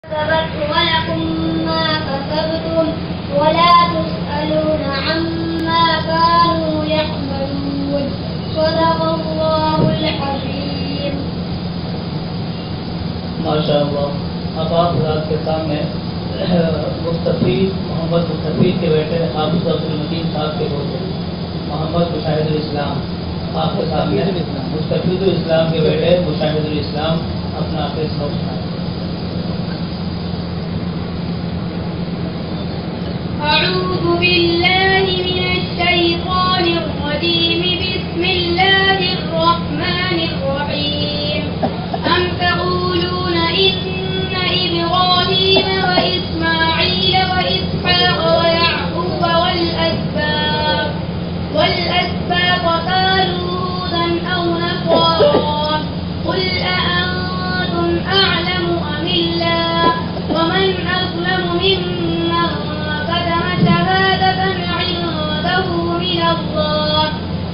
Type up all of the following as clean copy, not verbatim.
ولكم ما كسبتم ولا تسألون عما كانوا يعملون صدق الله العظيم। माशाअल्लाह। अब आप हज़रात के सामने मुस्तफ़ीद मोहम्मद मुस्तफ़ीद के बेटे हाफिज़ अब्दुल मजीद साहब के बेटे मोहम्मद मुशाहिदुल इस्लाम आपके सामने मुस्तफ़ीदुल इस्लाम के बेटे मुशाहिदुल इस्लाम अपना आखिरी सबक सुनाए। أعوذ بالله من الشيطان الرجيم بسم الله الرحمن الرحيم أم تقولون إن إبراهيم وإسماعيل وإسحاق ويعقوب والأسباط كانوا هودا أو نصارى قل أأنتم أعلم أم الله ومن أظلم ممن كتم شهادة عنده من الله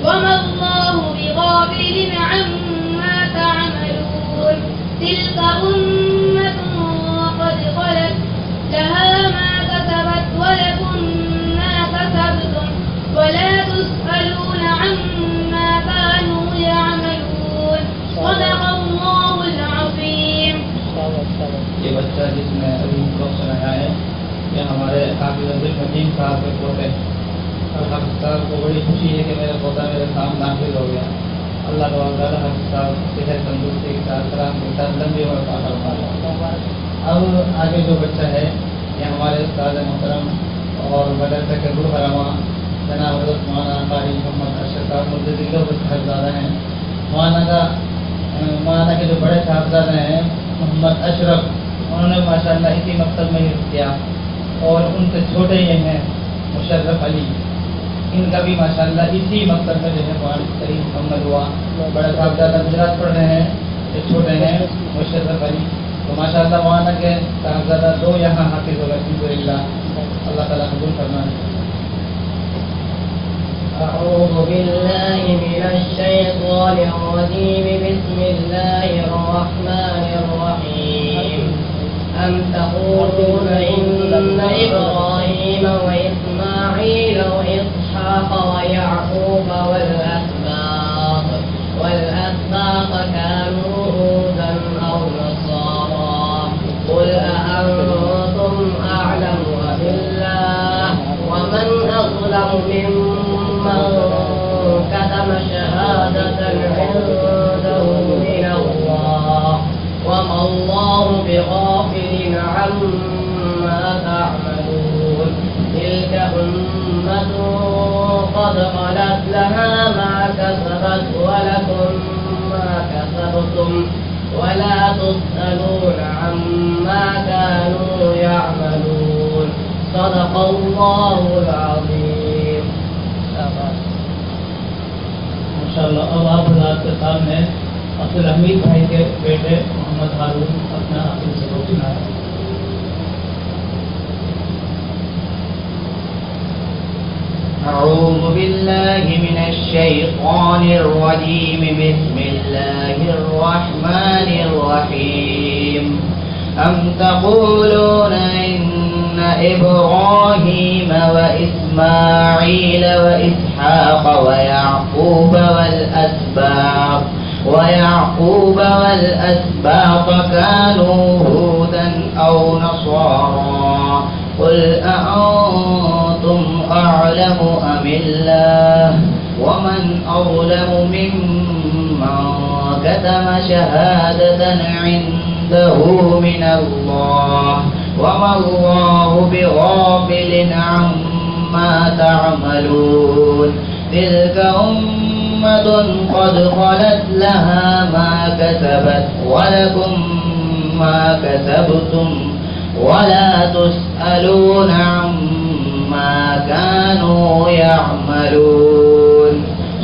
وما الله بغافل عما تعملون تلك أمة قد خلت لها ما كسبت ولكم ما كسبتم ولا تسألون عما كانوا يعملون صدق الله العظيم। ये बच्चा जिसने अभी सबक सुनाया है ये हमारे हाफिज़ अब्दुल मजीद साहब के पोते और हाफिज़ साहब को बड़ी खुशी है कि मेरा पोता मेरे सामने नाफिज़ हो गया। अल्लाह ताला हाफिज़ साहब सेहत तंदुरुस्ती के साथ सलाम के साथ लंबी उम्र का अता फरमाए। अब आगे जो बच्चा है ये हमारे उस्ताद मोहतरम और मदरसा के रहनुमा जनाब हज़रत मौलाना कारी मोहम्मद अशरफ साहब मुद्दत साहबजादा हैं। मौलाना के जो बड़े साहबजादा हैं मोहम्मद अशरफ उन्होंने माशाअल्लाह इसी मकसद में हिफ्ज़ किया और उनसे छोटे ये हैं मुशर्रफ अली इनका भी माशाअल्लाह इसी मकसद में जो है कुरान करीम मुकम्मल हुआ। बड़े साहबजादा गुजरात पढ़ रहे हैं जो छोटे हैं मुशर्रफ अली तो माशाअल्लाह मौलाना के साहबजादा दो यहाँ हाफिज़ हो गए अल्हम्दुलिल्लाह। अल्लाह ताला कबूल फरमाए। أعوذ بالله من الشيطان الرجيم بسم الله الرحمن الرحيم أم تقولون إن إبراهيم وإسماعيل وإسحاق ويعقوب والأسباط كانوا هودا أو نصارى قل أأنتم أعلم أم الله ومن أظلم ممن كتم شهادة عنده من الله وما الله بغافل عما تعملون تلك أمة قد خلت لها ما كسبت ولكم ما كسبتم ولا تسألون عما كانوا يعملون صدق الله العظيم। माशाअल्लाह। अब आप हज़रात के सामने अब्दुल हमीद भाई के बेटे मोहम्मद हारून अपना आखिरी सबक सुनाया। أعوذ بالله من الشيطان الرجيم بسم الله الرحمن الرحيم أم تقولون إن إبراهيم وإسماعيل وإسحاق ويعقوب والأسباط كانوا هودا أو نصارى قل أأنتم أعلم أم الله ومن أظلم ممن كتم شهادة عنده من الله وما الله بغافل عما تعملون تلك أمة قد خلت لها ما كسبت ولكم ما كسبتم ولا تسألون عما كانوا يعملون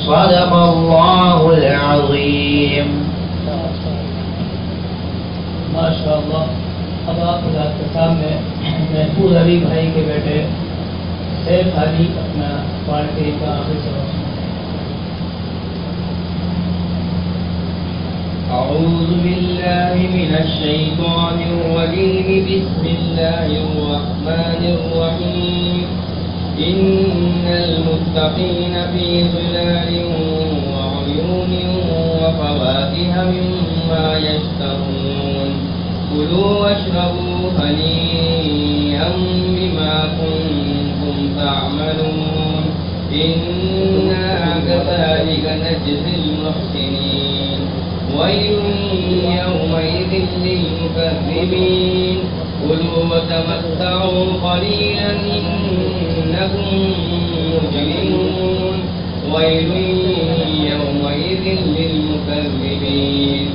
صدق الله العظيم। माशाअल्लाह। अब आप हज़रात के सामने महफूज अली भाई के बेटे सैफ अली अपना कुरान करीम का आखिरी सबक सुनाए। أعوذ بالله من الشيطان الرجيم. بسم الله الرحمن الرحيم. إن المتقين في ظلال وعيون وفواكه مما يشتهون. كلوا واشربوا هنيئا بما كنتم تعملون. إنا كذلك نجزي المحسنين. ويل يومئذ للمكذبين. كلوا وتمتعوا قليلا إنكم مجرمون. ويل يومئذ للمكذبين.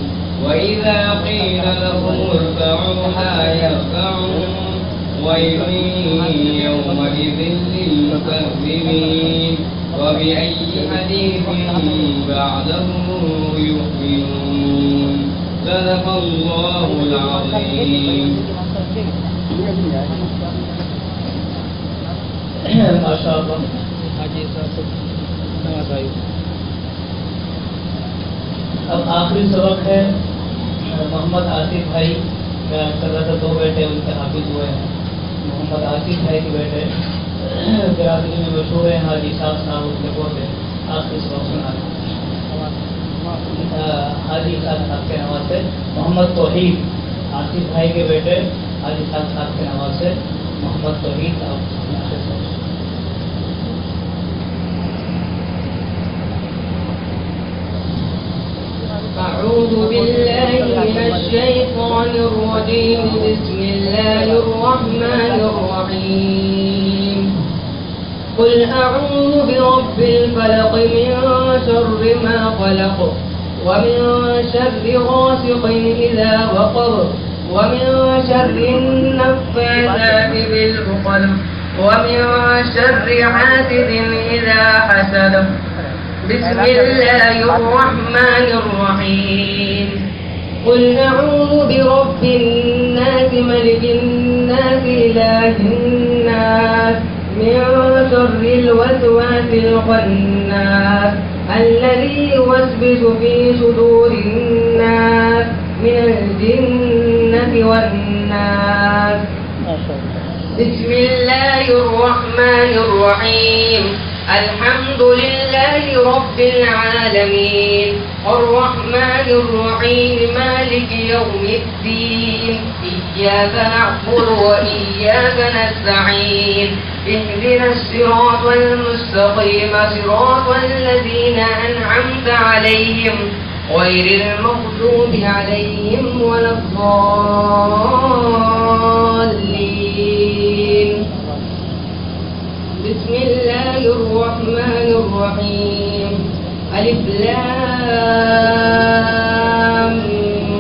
وإذا قيل لهم اركعوا لا يركعون. ويل يومئذ للمكذبين. وبأي حديث بعده يؤمنون. صدق الله العظيم. माशाअल्लाह। अब आखिरी सबक है मोहम्मद आसिफ भाई का कर रहा था। 2 बेटे उनके हाफिज हुए हैं। मोहम्मद आसिफ भाई के बेटे बिरादरी में मशहूर है। हाजी साहब उनके पोते आखिरी सबक सुना हाजी साहब के नवाज से मोहम्मद तौहीद आसिफ भाई के बेटे हाजी साहब के नवाज से मोहम्मद तौहीद साहब। أعوذ بالله من الشيطان الرجيم. بسم الله الرحمن الرحيم. قل أعوذ برب الفلق من شر ما خلق ومن شر غاسق إذا وقب ومن شر النفاثات بالعقد ومن شر حاسد إذا حسد. بسم الله الرحمن الرحيم. قل أعوذ برب الناس ملك الناس إله الناس من شر الوسواس الخناس الذي يوسوس في صدور الناس من الجنة والناس. بسم الله الرحمن الرحيم. الحمد لله رب العالمين الرحمن الرحيم مالك يوم الدين. إياك نعبد وإياك نستعين. اهدنا الصراط المستقيم صراط الذين أنعمت عليهم غير المغضوب عليهم ولا الضالين. بسم الله الرحمن الرحيم. ألف لام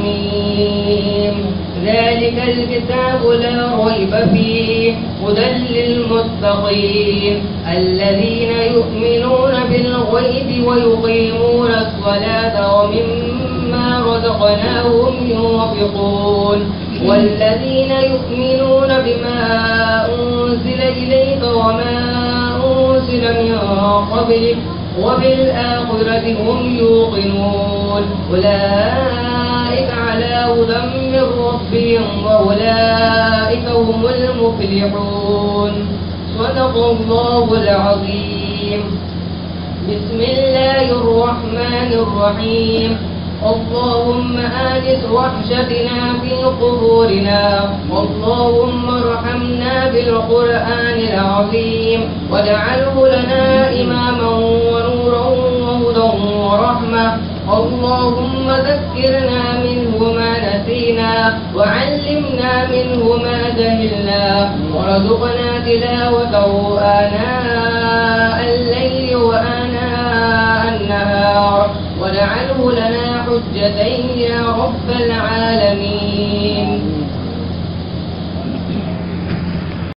ميم. ذلك الكتاب لا ريب فيه هدى للمتقين الذين يؤمنون بالغيب ويقيمون الصلاة ومما رزقناهم ينفقون. والذين يؤمنون بما أنزل إليك وما أنزل من قبلك وبالآخرة هم يوقنون. أولئك على هدى من ربهم وأولئك هم المفلحون. صدق الله العظيم. بسم الله الرحمن الرحيم. اللهم آنس وحشتنا في قبورنا. اللهم ارحمنا بالقرآن العظيم واجعله لنا إماما ونورا وهدى ورحمة. اللهم ذكرنا منه ما نسينا وعلمنا منه ما جهلنا وارزقنا تلاوته آناء الليل وآناء النهار واجعله لنا حجتين يا رب العالمين.